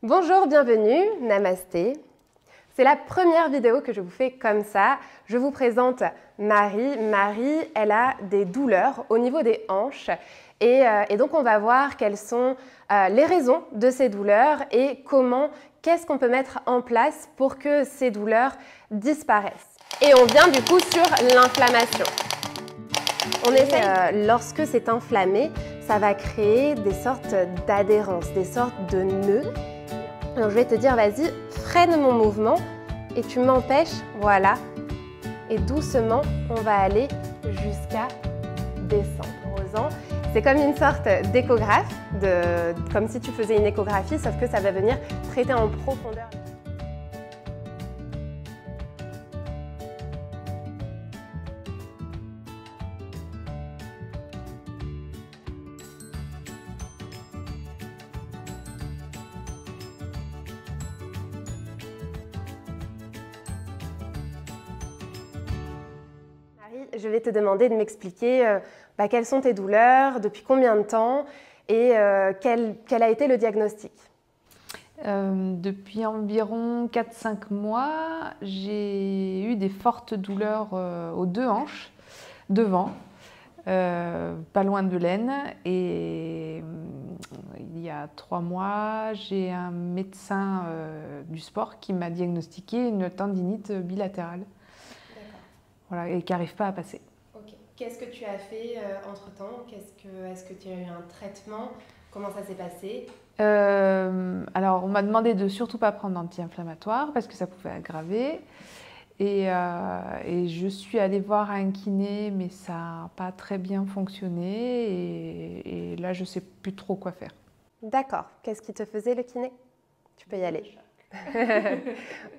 Bonjour, bienvenue, namasté. C'est la première vidéo que je vous fais comme ça. Je vous présente Marie. Marie, elle a des douleurs au niveau des hanches et donc on va voir quelles sont les raisons de ces douleurs et qu'est-ce qu'on peut mettre en place pour que ces douleurs disparaissent. Et on vient du coup sur l'inflammation. On essaie, lorsque c'est inflammé, ça va créer des sortes d'adhérences, des sortes de nœuds. Alors je vais te dire, vas-y, freine mon mouvement et tu m'empêches, voilà. Et doucement, on va aller jusqu'à descendre. C'est comme une sorte d'échographe, comme si tu faisais une échographie, sauf que ça va venir traiter en profondeur. Je vais te demander de m'expliquer quelles sont tes douleurs, depuis combien de temps et quel a été le diagnostic. Depuis environ 4-5 mois, j'ai eu des fortes douleurs aux deux hanches, devant, pas loin de l'aine. Et il y a 3 mois, j'ai un médecin du sport qui m'a diagnostiqué une tendinite bilatérale. Voilà, et qui n'arrive pas à passer. Okay. Qu'est-ce que tu as fait entre-temps? Est-ce que tu as eu un traitement? Comment ça s'est passé? Alors, on m'a demandé de surtout pas prendre d'anti-inflammatoire parce que ça pouvait aggraver. Et je suis allée voir un kiné, mais ça n'a pas très bien fonctionné. Et là, je ne sais plus trop quoi faire. D'accord. Qu'est-ce qui te faisait le kiné? Tu peux y aller.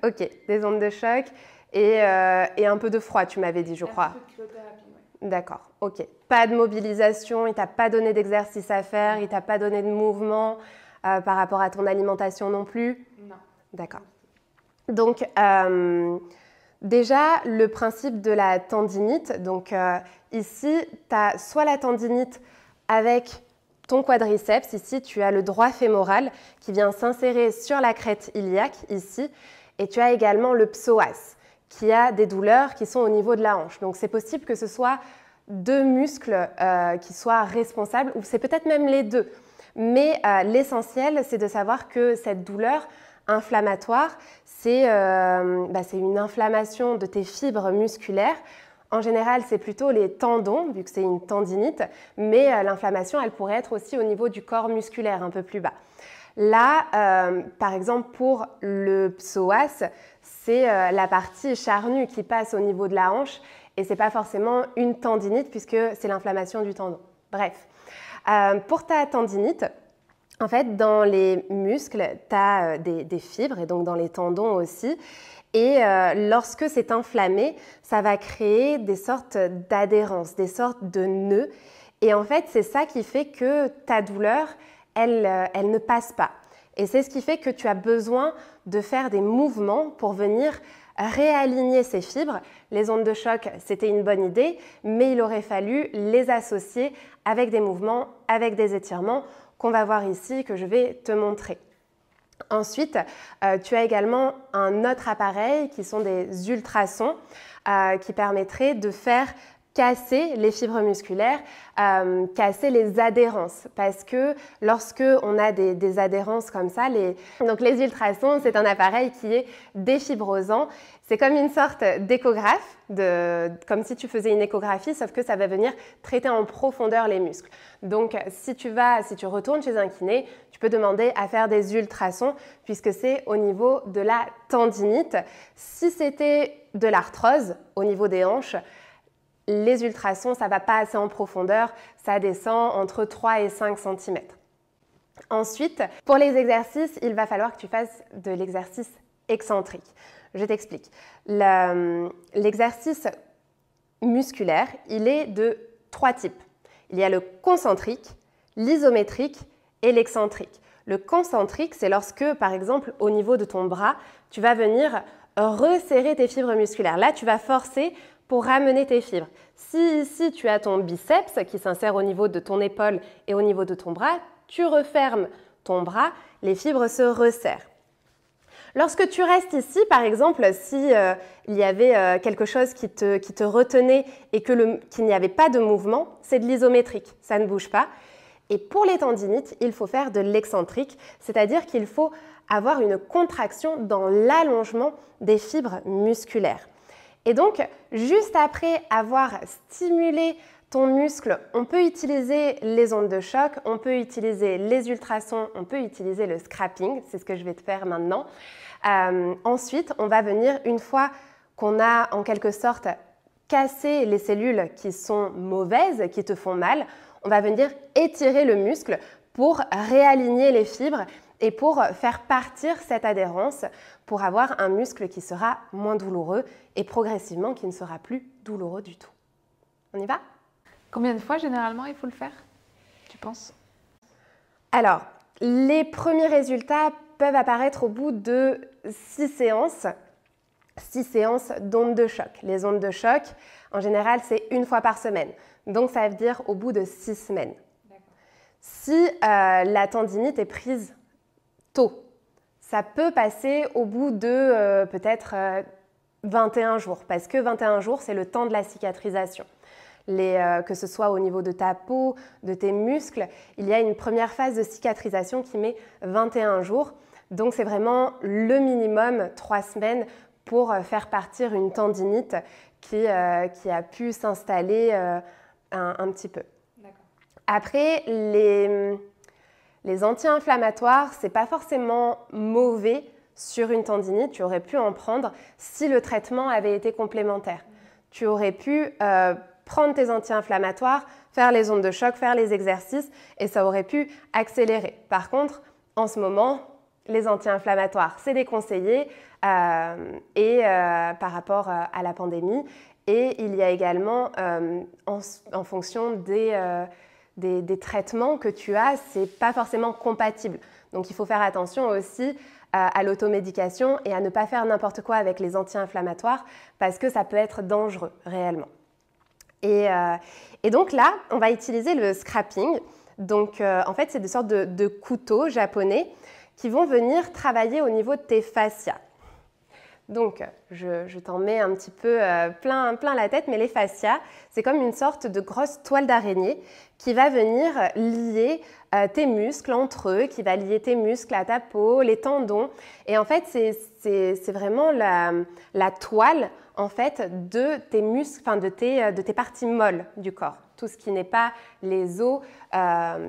Ok, des ondes de choc. Et un peu de froid, tu m'avais dit, je crois. Un peu de cryothérapie, oui. D'accord, ok. Pas de mobilisation, il ne t'a pas donné d'exercice à faire, il ne t'a pas donné de mouvement par rapport à ton alimentation non plus? Non. D'accord. Donc, déjà, le principe de la tendinite. Donc, ici, tu as soit la tendinite avec ton quadriceps. Ici, tu as le droit fémoral qui vient s'insérer sur la crête iliaque, ici. Et tu as également le psoas, qui a des douleurs qui sont au niveau de la hanche. Donc, c'est possible que ce soit deux muscles qui soient responsables, ou c'est peut-être même les deux. Mais l'essentiel, c'est de savoir que cette douleur inflammatoire, c'est une inflammation de tes fibres musculaires. En général, c'est plutôt les tendons, vu que c'est une tendinite, mais l'inflammation, elle pourrait être aussi au niveau du corps musculaire, un peu plus bas. Là, par exemple, pour le psoas, c'est la partie charnue qui passe au niveau de la hanche et ce n'est pas forcément une tendinite puisque c'est l'inflammation du tendon. Bref, pour ta tendinite, en fait, dans les muscles, tu as des fibres et donc dans les tendons aussi. Et lorsque c'est inflammé, ça va créer des sortes d'adhérences, des sortes de nœuds. Et en fait, c'est ça qui fait que ta douleur, elle ne passe pas. Et c'est ce qui fait que tu as besoin de faire des mouvements pour venir réaligner ces fibres. Les ondes de choc, c'était une bonne idée, mais il aurait fallu les associer avec des mouvements, avec des étirements qu'on va voir ici, que je vais te montrer. Ensuite, tu as également un autre appareil qui sont des ultrasons qui permettraient de faire casser les fibres musculaires, casser les adhérences. Parce que lorsque on a des adhérences comme ça, donc les ultrasons, c'est un appareil qui est défibrosant. C'est comme une sorte d'échographe, comme si tu faisais une échographie, sauf que ça va venir traiter en profondeur les muscles. Donc, si tu retournes chez un kiné, tu peux demander à faire des ultrasons puisque c'est au niveau de la tendinite. Si c'était de l'arthrose au niveau des hanches, les ultrasons, ça ne va pas assez en profondeur, ça descend entre 3 et 5 cm. Ensuite, pour les exercices, il va falloir que tu fasses de l'exercice excentrique. Je t'explique. L'exercice musculaire, il est de 3 types. Il y a le concentrique, l'isométrique et l'excentrique. Le concentrique, c'est lorsque, par exemple, au niveau de ton bras, tu vas venir resserrer tes fibres musculaires. Là, tu vas forcer pour ramener tes fibres. Si ici, tu as ton biceps qui s'insère au niveau de ton épaule et au niveau de ton bras, tu refermes ton bras, les fibres se resserrent. Lorsque tu restes ici, par exemple, si il y avait quelque chose qui te retenait et qu'il n'y avait pas de mouvement, c'est de l'isométrique, ça ne bouge pas. Et pour les tendinites, il faut faire de l'excentrique, c'est-à-dire qu'il faut avoir une contraction dans l'allongement des fibres musculaires. Et donc, juste après avoir stimulé ton muscle, on peut utiliser les ondes de choc, on peut utiliser les ultrasons, on peut utiliser le scrapping, c'est ce que je vais te faire maintenant. Ensuite, on va venir, une fois qu'on a en quelque sorte cassé les cellules qui sont mauvaises, qui te font mal, on va venir étirer le muscle pour réaligner les fibres et pour faire partir cette adhérence pour avoir un muscle qui sera moins douloureux et progressivement qui ne sera plus douloureux du tout. On y va ? Combien de fois généralement il faut le faire, tu penses? Alors, les premiers résultats peuvent apparaître au bout de 6 séances. 6 séances d'ondes de choc. Les ondes de choc, en général, c'est une fois par semaine. Donc, ça veut dire au bout de 6 semaines. Si la tendinite est prise tôt, ça peut passer au bout de peut-être 21 jours, parce que 21 jours, c'est le temps de la cicatrisation. Que ce soit au niveau de ta peau, de tes muscles, il y a une première phase de cicatrisation qui met 21 jours. Donc, c'est vraiment le minimum 3 semaines pour faire partir une tendinite qui a pu s'installer un petit peu. Après, les anti-inflammatoires, ce n'est pas forcément mauvais sur une tendinite. Tu aurais pu en prendre si le traitement avait été complémentaire. Tu aurais pu prendre tes anti-inflammatoires, faire les ondes de choc, faire les exercices et ça aurait pu accélérer. Par contre, en ce moment, les anti-inflammatoires, c'est déconseillé par rapport à la pandémie. Et il y a également, en fonction des traitements que tu as, ce n'est pas forcément compatible. Donc, il faut faire attention aussi à l'automédication et à ne pas faire n'importe quoi avec les anti-inflammatoires parce que ça peut être dangereux réellement. Et donc là, on va utiliser le scrapping. Donc, en fait, c'est des sortes de couteaux japonais qui vont venir travailler au niveau de tes fascias. Donc, je t'en mets un petit peu plein la tête, mais les fascias, c'est comme une sorte de grosse toile d'araignée qui va venir lier tes muscles entre eux, qui va lier tes muscles à ta peau, les tendons. Et en fait, c'est vraiment la toile en fait, de tes muscles, enfin de tes parties molles du corps. Tout ce qui n'est pas les os,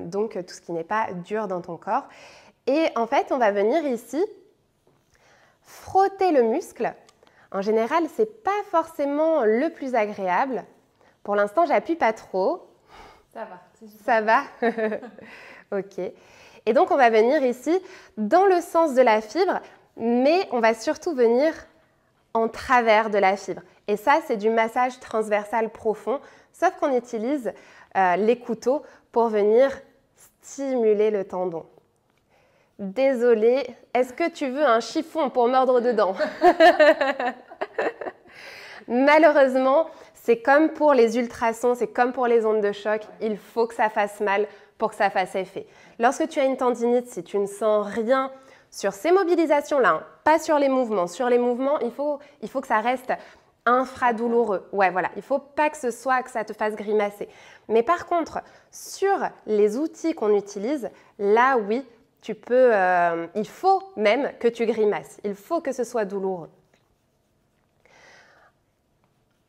donc tout ce qui n'est pas dur dans ton corps. Et en fait, on va venir ici frotter le muscle. En général, ce n'est pas forcément le plus agréable. Pour l'instant, j'appuie pas trop. Ça va. Ça va. Ok. Et donc, on va venir ici dans le sens de la fibre, mais on va surtout venir en travers de la fibre. Et ça, c'est du massage transversal profond, sauf qu'on utilise les couteaux pour venir stimuler le tendon. Désolée, est-ce que tu veux un chiffon pour mordre dedans? Malheureusement, c'est comme pour les ultrasons, c'est comme pour les ondes de choc, il faut que ça fasse mal pour que ça fasse effet. Lorsque tu as une tendinite, si tu ne sens rien sur ces mobilisations-là, hein, pas sur les mouvements. Sur les mouvements, il faut que ça reste infradouloureux. Ouais, voilà, il ne faut pas que ce soit que ça te fasse grimacer. Mais par contre, sur les outils qu'on utilise, là, oui, tu peux, il faut même que tu grimaces. Il faut que ce soit douloureux.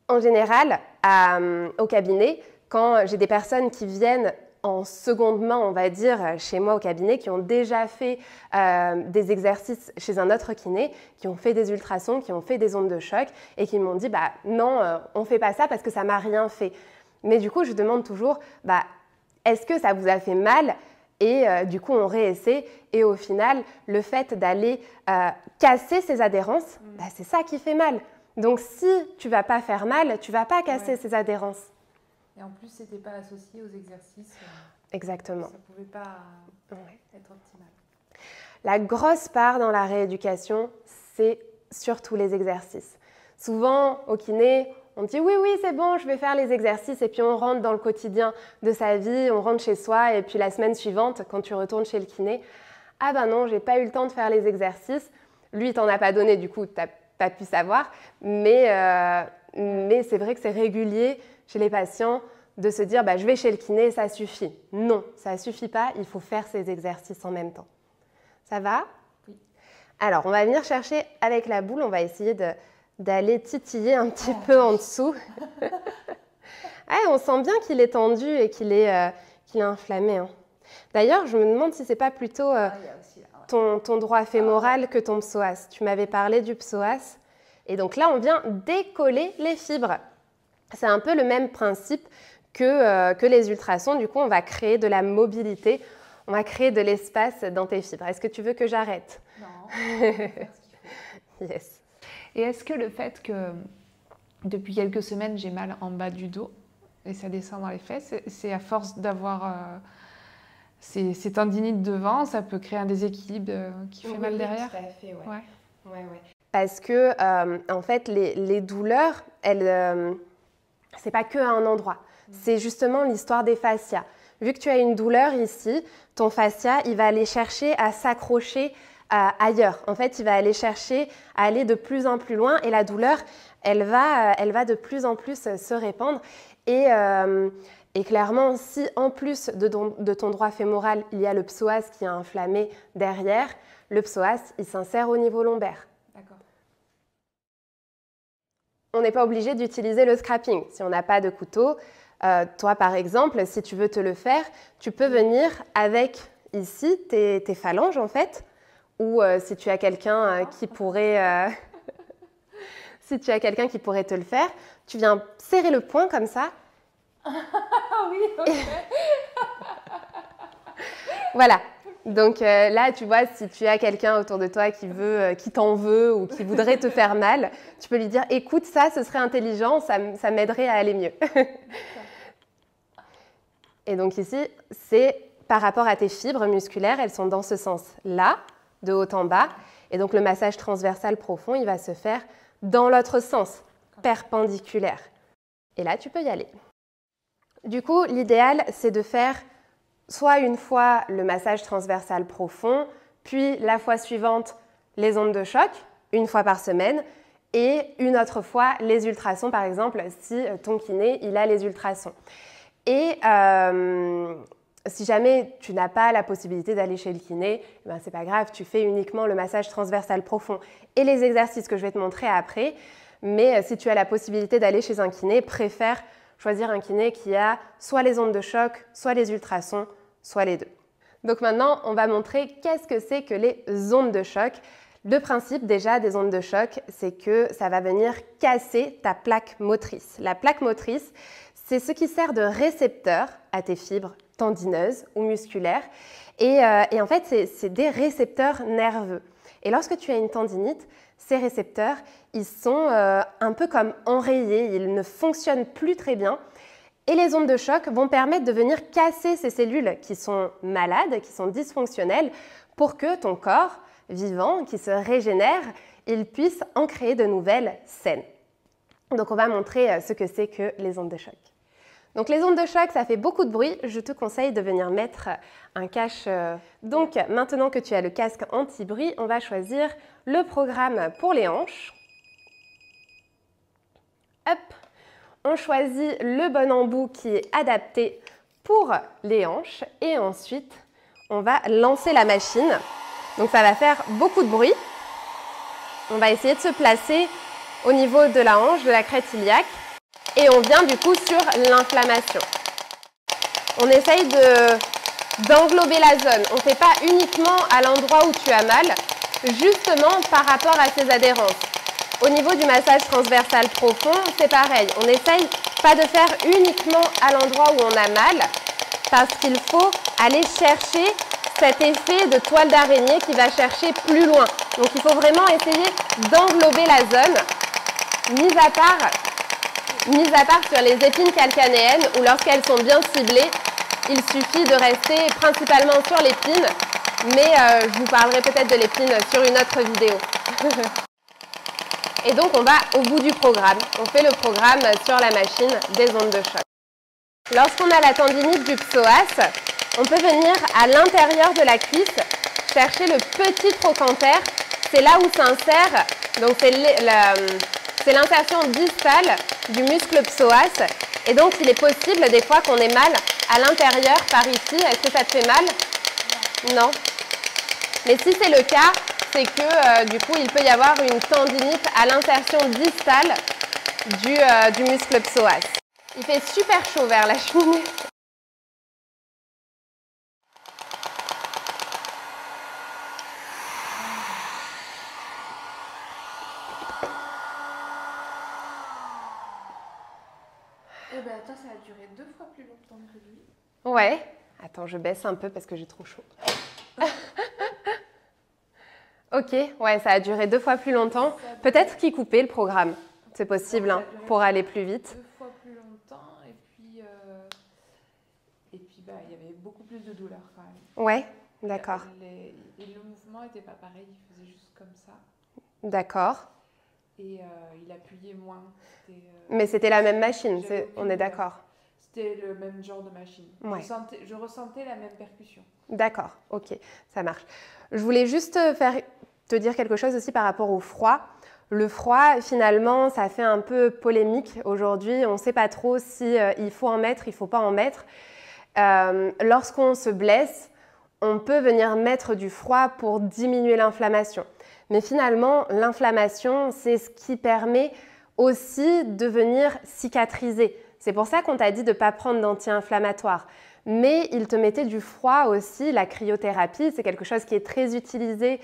En général, au cabinet, quand j'ai des personnes qui viennent en seconde main, on va dire, chez moi au cabinet, qui ont déjà fait des exercices chez un autre kiné, qui ont fait des ultrasons, qui ont fait des ondes de choc et qui m'ont dit bah, « non, on ne fait pas ça parce que ça ne m'a rien fait ». Mais du coup, je demande toujours bah, « est-ce que ça vous a fait mal ?» Et du coup, on réessaie. Et au final, le fait d'aller casser ces adhérences, bah, c'est ça qui fait mal. Donc, si tu ne vas pas faire mal, tu ne vas pas casser ces adhérences. Et en plus, ce n'était pas associé aux exercices. Exactement. Ça ne pouvait pas être optimal. La grosse part dans la rééducation, c'est surtout les exercices. Souvent, au kiné, on dit oui, c'est bon, je vais faire les exercices et puis on rentre dans le quotidien de sa vie, on rentre chez soi et puis la semaine suivante, quand tu retournes chez le kiné, ah ben non, j'ai pas eu le temps de faire les exercices. Lui, il t'en a pas donné, du coup, tu n'as pas pu savoir. Mais c'est vrai que c'est régulier chez les patients de se dire bah, je vais chez le kiné, ça suffit. Non, ça ne suffit pas, il faut faire ces exercices en même temps. Ça va? Oui. Alors, on va venir chercher avec la boule, on va essayer d'aller titiller un petit peu en dessous. On sent bien qu'il est tendu et qu'il est inflammé. Hein. D'ailleurs, je me demande si ce n'est pas plutôt ton droit fémoral que ton psoas. Tu m'avais parlé du psoas. Et donc là, on vient décoller les fibres. C'est un peu le même principe que les ultrasons. Du coup, on va créer de la mobilité. On va créer de l'espace dans tes fibres. Est-ce que tu veux que j'arrête? Non. Yes. Et est-ce que le fait que depuis quelques semaines, j'ai mal en bas du dos et ça descend dans les fesses, c'est à force d'avoir ces tendinites devant, ça peut créer un déséquilibre qui fait mal derrière? Tout à fait, ouais. Parce que, en fait, les douleurs, c'est pas que à un endroit. C'est justement l'histoire des fascias. Vu que tu as une douleur ici, ton fascia, il va aller chercher à s'accrocher ailleurs. En fait, il va aller chercher à aller de plus en plus loin et la douleur, elle va de plus en plus se répandre. Et clairement, si en plus de ton droit fémoral, il y a le psoas qui est inflammé derrière, le psoas, il s'insère au niveau lombaire. D'accord. On n'est pas obligé d'utiliser le scrapping. Si on n'a pas de couteau, toi par exemple, si tu veux te le faire, tu peux venir avec ici tes phalanges en fait, ou si tu as quelqu'un qui pourrait... si tu as quelqu'un qui pourrait te le faire, tu viens serrer le poing comme ça. Oui, ok. Voilà. Donc là, tu vois, si tu as quelqu'un autour de toi qui t'en veut ou qui voudrait te faire mal, tu peux lui dire « Écoute, ça, ce serait intelligent, ça m'aiderait à aller mieux. » Et donc ici, c'est par rapport à tes fibres musculaires, elles sont dans ce sens-là, de haut en bas. Et donc le massage transversal profond, il va se faire dans l'autre sens, perpendiculaire. Et là, tu peux y aller. Du coup, l'idéal, c'est de faire soit une fois le massage transversal profond, puis la fois suivante, les ondes de choc, une fois par semaine, et une autre fois, les ultrasons, par exemple, si ton kiné, il a les ultrasons. Et si jamais tu n'as pas la possibilité d'aller chez le kiné, ben c'est pas grave, tu fais uniquement le massage transversal profond et les exercices que je vais te montrer après. Mais si tu as la possibilité d'aller chez un kiné, préfère choisir un kiné qui a soit les ondes de choc, soit les ultrasons, soit les deux. Donc maintenant, on va montrer qu'est-ce que c'est que les ondes de choc. Le principe déjà des ondes de choc, c'est que ça va venir casser ta plaque motrice. La plaque motrice, c'est ce qui sert de récepteur à tes fibres tendineuses ou musculaires. Et en fait, c'est des récepteurs nerveux. Et lorsque tu as une tendinite, ces récepteurs, ils sont un peu comme enrayés, ils ne fonctionnent plus très bien. Et les ondes de choc vont permettre de venir casser ces cellules qui sont malades, qui sont dysfonctionnelles, pour que ton corps vivant, qui se régénère, il puisse en créer de nouvelles saines. Donc on va montrer ce que c'est que les ondes de choc. Donc les ondes de choc, ça fait beaucoup de bruit. Je te conseille de venir mettre un cache. Donc maintenant que tu as le casque anti-bruit, on va choisir le programme pour les hanches. Hop. On choisit le bon embout qui est adapté pour les hanches et ensuite on va lancer la machine. Donc ça va faire beaucoup de bruit. On va essayer de se placer au niveau de la hanche, de la crête iliaque. Et on vient du coup sur l'inflammation. On essaye d'englober la zone. On ne fait pas uniquement à l'endroit où tu as mal, justement par rapport à ces adhérences. Au niveau du massage transversal profond, c'est pareil. On n'essaye pas de faire uniquement à l'endroit où on a mal, parce qu'il faut aller chercher cet effet de toile d'araignée qui va chercher plus loin. Donc il faut vraiment essayer d'englober la zone, mis à part sur les épines calcanéennes où lorsqu'elles sont bien ciblées, il suffit de rester principalement sur l'épine, mais je vous parlerai peut-être de l'épine sur une autre vidéo. Et donc on va au bout du programme, on fait le programme sur la machine des ondes de choc. Lorsqu'on a la tendinite du psoas, on peut venir à l'intérieur de la cuisse chercher le petit trochanter. C'est là où s'insère, donc c'est l'insertion distale du muscle psoas. Et donc, il est possible des fois qu'on ait mal à l'intérieur par ici. Est-ce que ça te fait mal? Non. Mais si c'est le cas, c'est que du coup, il peut y avoir une tendinite à l'insertion distale du muscle psoas. Il fait super chaud vers la cheminée. Eh ben attends, ça a duré 2 fois plus longtemps que lui. Ouais. Attends, je baisse un peu parce que j'ai trop chaud. Ok, ouais, ça a duré 2 fois plus longtemps. Peut-être qu'il coupait le programme. C'est possible, hein, pour aller plus vite. 2 fois plus longtemps et puis bah, il y avait beaucoup plus de douleur quand même. Ouais, d'accord. Et le mouvement n'était pas pareil, il faisait juste comme ça. D'accord. Et il appuyait moins. Mais c'était la même machine, on est d'accord. C'était le même genre de machine. Ouais. Je ressentais la même percussion. D'accord, ok, ça marche. Je voulais juste te dire quelque chose aussi par rapport au froid. Le froid, finalement, ça fait un peu polémique aujourd'hui. On ne sait pas trop si il faut en mettre, il ne faut pas en mettre. Lorsqu'on se blesse, on peut venir mettre du froid pour diminuer l'inflammation. Mais finalement, l'inflammation, c'est ce qui permet aussi de venir cicatriser. C'est pour ça qu'on t'a dit de ne pas prendre d'anti-inflammatoire. Mais il te mettait du froid aussi, la cryothérapie, c'est quelque chose qui est très utilisé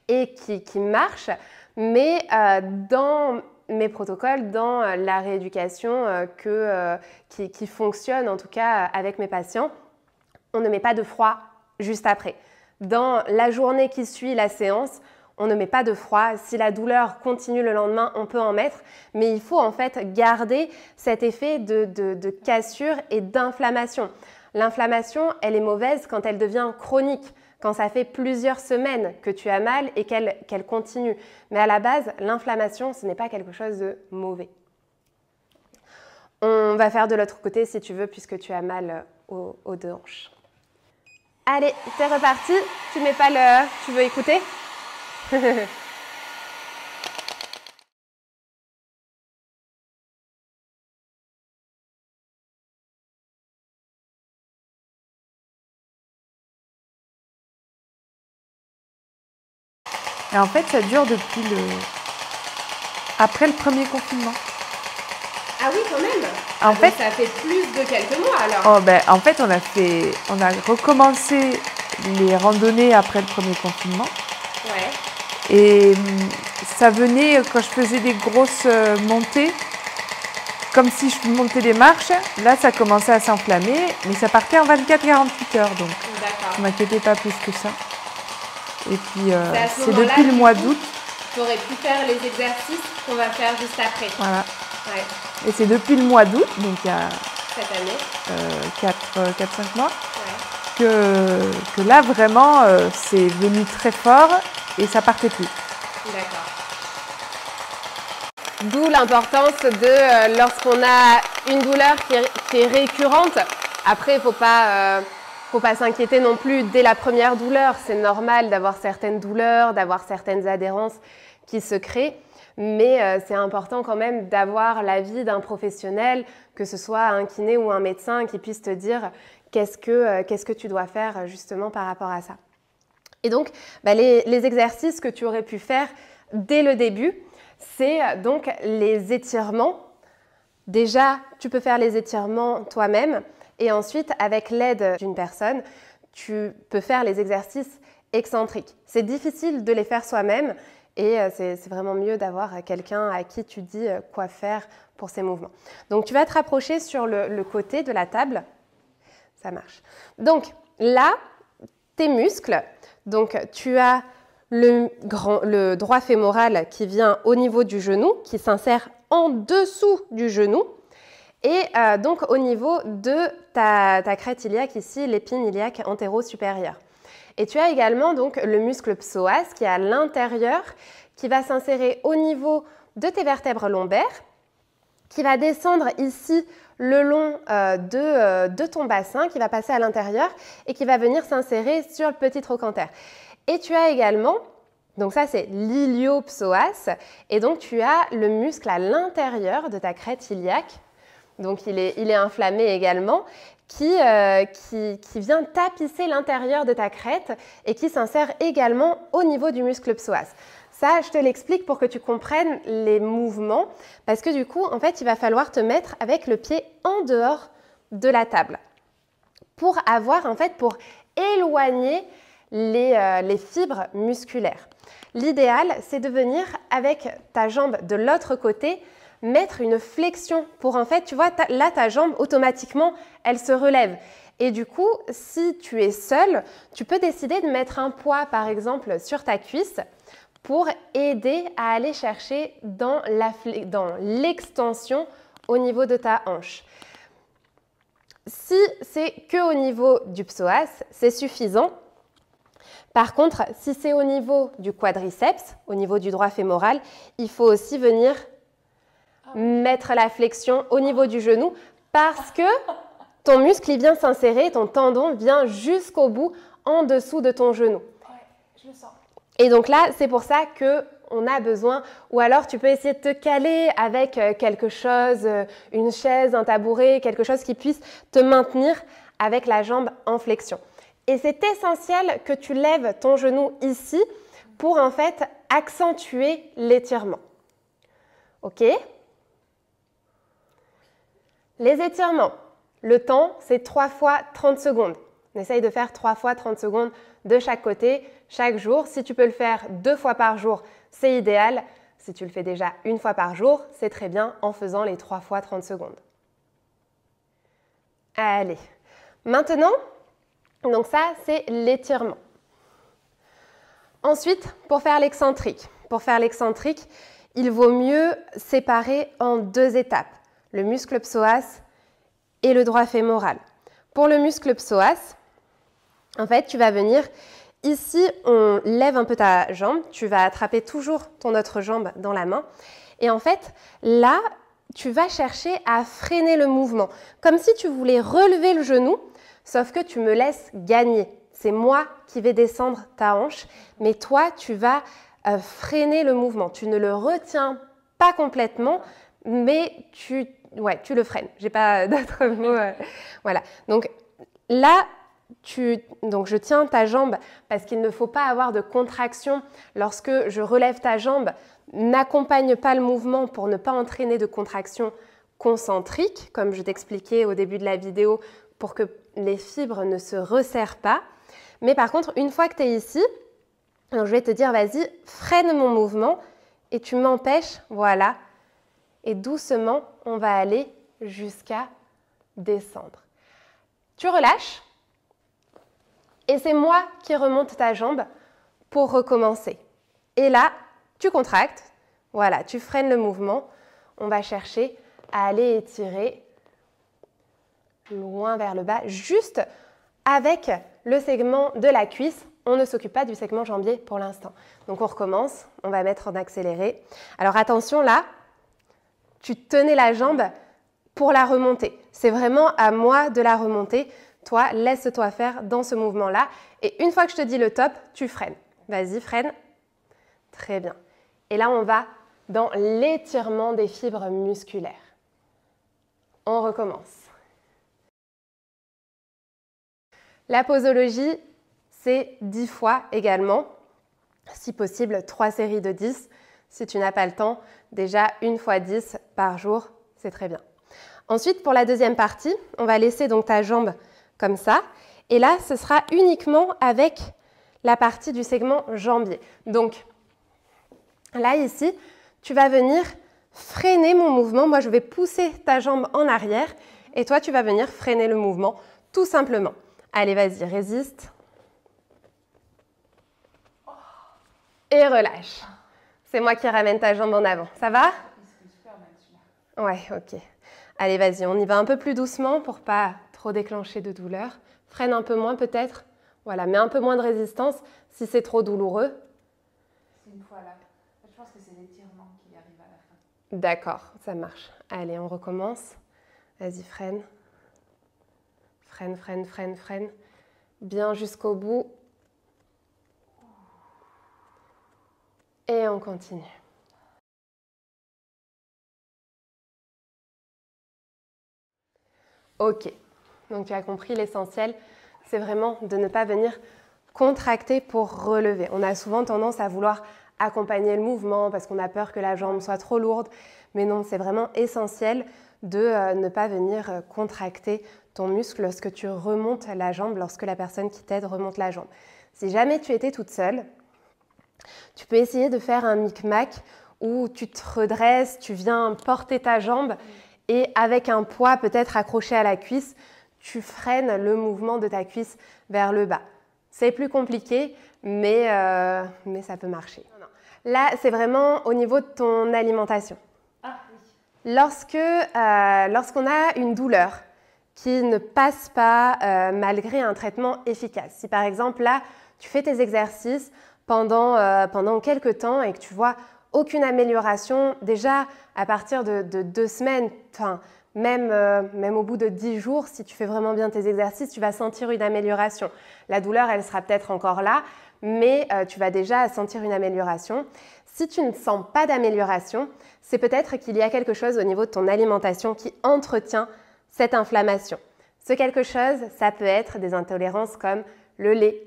et qui marche. Mais dans mes protocoles, dans la rééducation qui fonctionne en tout cas avec mes patients, on ne met pas de froid juste après. Dans la journée qui suit la séance, on ne met pas de froid. Si la douleur continue le lendemain, on peut en mettre. Mais il faut en fait garder cet effet de cassure et d'inflammation. L'inflammation, elle est mauvaise quand elle devient chronique, quand ça fait plusieurs semaines que tu as mal et qu'elle continue. Mais à la base, l'inflammation, ce n'est pas quelque chose de mauvais. On va faire de l'autre côté si tu veux, puisque tu as mal aux 2 hanches. Allez, c'est reparti. Tu mets pas le... Tu veux écouter? Et en fait, ça dure depuis après le premier confinement. Ah oui, quand même. En fait, ça fait plus de quelques mois alors. Oh, ben, en fait, on a recommencé les randonnées après le premier confinement. Ouais. Et ça venait quand je faisais des grosses montées, comme si je montais des marches. Là, ça commençait à s'enflammer, mais ça partait en 24-48 heures. Donc, je ne m'inquiétais pas plus que ça. Et puis, c'est depuis le mois d'août. Tu aurais pu faire les exercices qu'on va faire juste après. Voilà. Ouais. Et c'est depuis le mois d'août, donc il y a cette année, 4-5 mois, que là, vraiment, c'est venu très fort et ça partait plus. D'accord. D'où l'importance de, lorsqu'on a une douleur qui est récurrente, après, il ne faut pas s'inquiéter non plus dès la première douleur. C'est normal d'avoir certaines douleurs, d'avoir certaines adhérences qui se créent. Mais c'est important quand même d'avoir l'avis d'un professionnel, que ce soit un kiné ou un médecin qui puisse te dire qu'est-ce que tu dois faire justement par rapport à ça. Et donc, les exercices que tu aurais pu faire dès le début, c'est donc les étirements. Déjà, tu peux faire les étirements toi-même et ensuite, avec l'aide d'une personne, tu peux faire les exercices excentriques. C'est difficile de les faire soi-même. Et c'est vraiment mieux d'avoir quelqu'un à qui tu dis quoi faire pour ces mouvements. Donc, tu vas te rapprocher sur le côté de la table. Ça marche. Donc, là, tes muscles. Donc, tu as le droit fémoral qui vient au niveau du genou, qui s'insère en dessous du genou. Et donc, au niveau de ta crête iliaque ici, l'épine iliaque antéro-supérieure. Et tu as également donc le muscle psoas qui est à l'intérieur, qui va s'insérer au niveau de tes vertèbres lombaires, qui va descendre ici le long de ton bassin, qui va passer à l'intérieur et qui va venir s'insérer sur le petit trochanter. Et tu as également, donc ça c'est l'iliopsoas, et donc tu as le muscle à l'intérieur de ta crête iliaque, donc il est inflammé également, qui vient tapisser l'intérieur de ta crête et qui s'insère également au niveau du muscle psoas. Ça, je te l'explique pour que tu comprennes les mouvements, parce que du coup, en fait, il va falloir te mettre avec le pied en dehors de la table pour éloigner les fibres musculaires. L'idéal, c'est de venir avec ta jambe de l'autre côté, mettre une flexion pour en fait, tu vois, là, ta jambe, automatiquement, elle se relève. Et du coup, si tu es seul, tu peux décider de mettre un poids, par exemple, sur ta cuisse pour aider à aller chercher dans l'extension au niveau de ta hanche. Si c'est que au niveau du psoas, c'est suffisant. Par contre, si c'est au niveau du quadriceps, au niveau du droit fémoral, il faut aussi venir mettre la flexion au niveau du genou parce que ton muscle il vient s'insérer, ton tendon vient jusqu'au bout, en dessous de ton genou. Ouais, je le sens. Et donc là, c'est pour ça qu'on a besoin, ou alors tu peux essayer de te caler avec quelque chose, une chaise, un tabouret, quelque chose qui puisse te maintenir avec la jambe en flexion. Et c'est essentiel que tu lèves ton genou ici pour en fait accentuer l'étirement. Ok ? Les étirements, le temps, c'est 3 fois 30 secondes. On essaye de faire 3 fois 30 secondes de chaque côté, chaque jour. Si tu peux le faire 2 fois par jour, c'est idéal. Si tu le fais déjà 1 fois par jour, c'est très bien en faisant les 3 fois 30 secondes. Allez, maintenant, donc ça, c'est l'étirement. Ensuite, pour faire l'excentrique. Il vaut mieux séparer en 2 étapes, le muscle psoas et le droit fémoral. Pour le muscle psoas, en fait, tu vas venir, ici, on lève un peu ta jambe, tu vas attraper toujours ton autre jambe dans la main. Et en fait, là, tu vas chercher à freiner le mouvement, comme si tu voulais relever le genou, sauf que tu me laisses gagner. C'est moi qui vais descendre ta hanche, mais toi, tu vas freiner le mouvement. Tu ne le retiens pas complètement, mais tu le freines. Je n'ai pas d'autres mots. Voilà. Donc là, je tiens ta jambe parce qu'il ne faut pas avoir de contraction. Lorsque je relève ta jambe, n'accompagne pas le mouvement pour ne pas entraîner de contraction concentrique, comme je t'expliquais au début de la vidéo, pour que les fibres ne se resserrent pas. Mais par contre, une fois que tu es ici, alors je vais te dire, vas-y, freine mon mouvement et tu m'empêches, voilà. Et doucement, on va aller jusqu'à descendre. Tu relâches et c'est moi qui remonte ta jambe pour recommencer. Et là, tu contractes, voilà, tu freines le mouvement. On va chercher à aller étirer loin vers le bas, juste avec le segment de la cuisse. On ne s'occupe pas du segment jambier pour l'instant. Donc on recommence, on va mettre en accéléré. Alors attention là, tu tenais la jambe pour la remonter. C'est vraiment à moi de la remonter. Toi, laisse-toi faire dans ce mouvement-là. Et une fois que je te dis le top, tu freines. Vas-y, freine. Très bien. Et là, on va dans l'étirement des fibres musculaires. On recommence. La posologie, c'est 10 fois également. Si possible, 3 séries de 10. Si tu n'as pas le temps, déjà 1 fois 10 par jour, c'est très bien. Ensuite, pour la deuxième partie, on va laisser donc ta jambe comme ça. Et là, ce sera uniquement avec la partie du segment jambier. Donc, là, ici, tu vas venir freiner mon mouvement. Moi, je vais pousser ta jambe en arrière et toi, tu vas venir freiner le mouvement tout simplement. Allez, vas-y, résiste. Et relâche. C'est moi qui ramène ta jambe en avant. Ça va? Ouais, ok. Allez, vas-y, on y va un peu plus doucement pour pas trop déclencher de douleur. Freine un peu moins peut-être. Voilà, mets un peu moins de résistance si c'est trop douloureux. C'est une fois là. Je pense que c'est l'étirement qui arrive à la fin. D'accord, ça marche. Allez, on recommence. Vas-y, freine. Freine, freine, freine, freine. Bien jusqu'au bout. Et on continue. Ok, donc tu as compris, l'essentiel, c'est vraiment de ne pas venir contracter pour relever. On a souvent tendance à vouloir accompagner le mouvement parce qu'on a peur que la jambe soit trop lourde, mais non, c'est vraiment essentiel de ne pas venir contracter ton muscle lorsque tu remontes la jambe, lorsque la personne qui t'aide remonte la jambe. Si jamais tu étais toute seule, tu peux essayer de faire un micmac où tu te redresses, tu viens porter ta jambe et avec un poids peut-être accroché à la cuisse, tu freines le mouvement de ta cuisse vers le bas. C'est plus compliqué, mais ça peut marcher. Là, c'est vraiment au niveau de ton alimentation. Ah, oui. Lorsqu'on a une douleur qui ne passe pas malgré un traitement efficace, si par exemple là, tu fais tes exercices pendant quelques temps et que tu vois aucune amélioration, déjà à partir de 2 semaines, même au bout de 10 jours, si tu fais vraiment bien tes exercices, tu vas sentir une amélioration. La douleur, elle sera peut-être encore là, mais tu vas déjà sentir une amélioration. Si tu ne sens pas d'amélioration, c'est peut-être qu'il y a quelque chose au niveau de ton alimentation qui entretient cette inflammation. Ce quelque chose, ça peut être des intolérances comme le lait,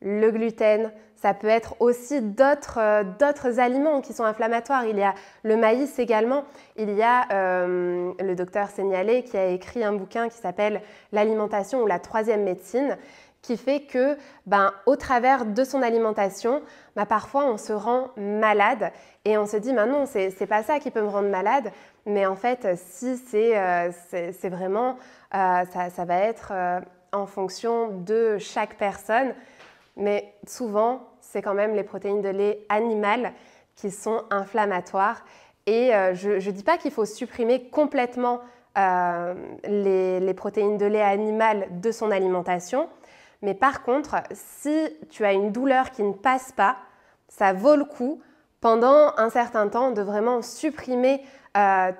le gluten, ça peut être aussi d'autres aliments qui sont inflammatoires. Il y a le maïs également. Il y a le docteur Seignalé qui a écrit un bouquin qui s'appelle « L'alimentation ou la troisième médecine » qui fait que, au travers de son alimentation, parfois on se rend malade et on se dit non, c'est pas ça qui peut me rendre malade, mais en fait, si c'est vraiment, ça va être en fonction de chaque personne. Mais souvent, c'est quand même les protéines de lait animales qui sont inflammatoires. Et je ne dis pas qu'il faut supprimer complètement les protéines de lait animales de son alimentation. Mais par contre, si tu as une douleur qui ne passe pas, ça vaut le coup pendant un certain temps de vraiment supprimer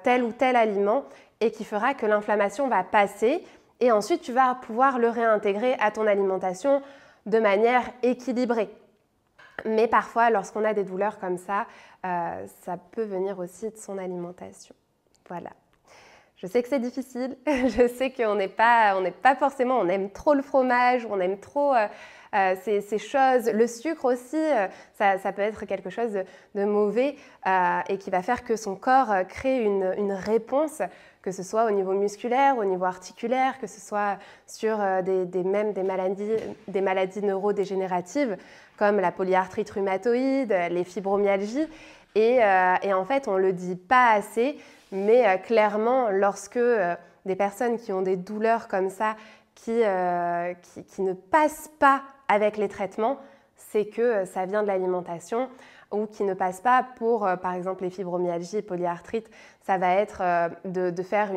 tel ou tel aliment et qui fera que l'inflammation va passer. Et ensuite, tu vas pouvoir le réintégrer à ton alimentation de manière équilibrée. Mais parfois, lorsqu'on a des douleurs comme ça peut venir aussi de son alimentation. Voilà. Je sais que c'est difficile, je sais qu'on n'est pas forcément, on aime trop le fromage, on aime trop ces choses. Le sucre aussi, ça peut être quelque chose de mauvais et qui va faire que son corps crée une réponse, que ce soit au niveau musculaire, au niveau articulaire, que ce soit sur des maladies neurodégénératives comme la polyarthrite rhumatoïde, les fibromyalgies. Et en fait, on ne le dit pas assez, mais clairement, lorsque des personnes qui ont des douleurs comme ça, qui ne passent pas avec les traitements, c'est que ça vient de l'alimentation, ou qui ne passent pas pour, par exemple, les fibromyalgies, polyarthrite, ça va être de faire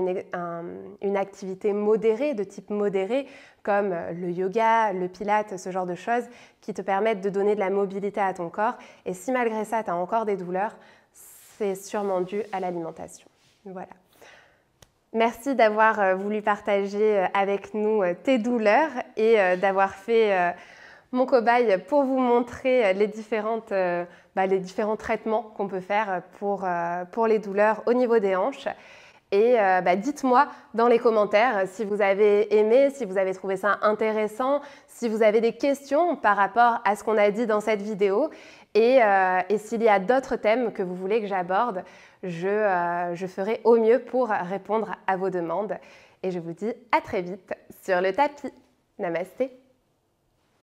une activité modérée, de type modéré, comme le yoga, le pilate, ce genre de choses, qui te permettent de donner de la mobilité à ton corps. Et si malgré ça, tu as encore des douleurs, c'est sûrement dû à l'alimentation. Voilà. Merci d'avoir voulu partager avec nous tes douleurs et d'avoir fait mon cobaye pour vous montrer les différents traitements qu'on peut faire pour les douleurs au niveau des hanches. Et dites-moi dans les commentaires si vous avez aimé, si vous avez trouvé ça intéressant, si vous avez des questions par rapport à ce qu'on a dit dans cette vidéo. Et s'il y a d'autres thèmes que vous voulez que j'aborde, je ferai au mieux pour répondre à vos demandes. Et je vous dis à très vite sur le tapis. Namasté.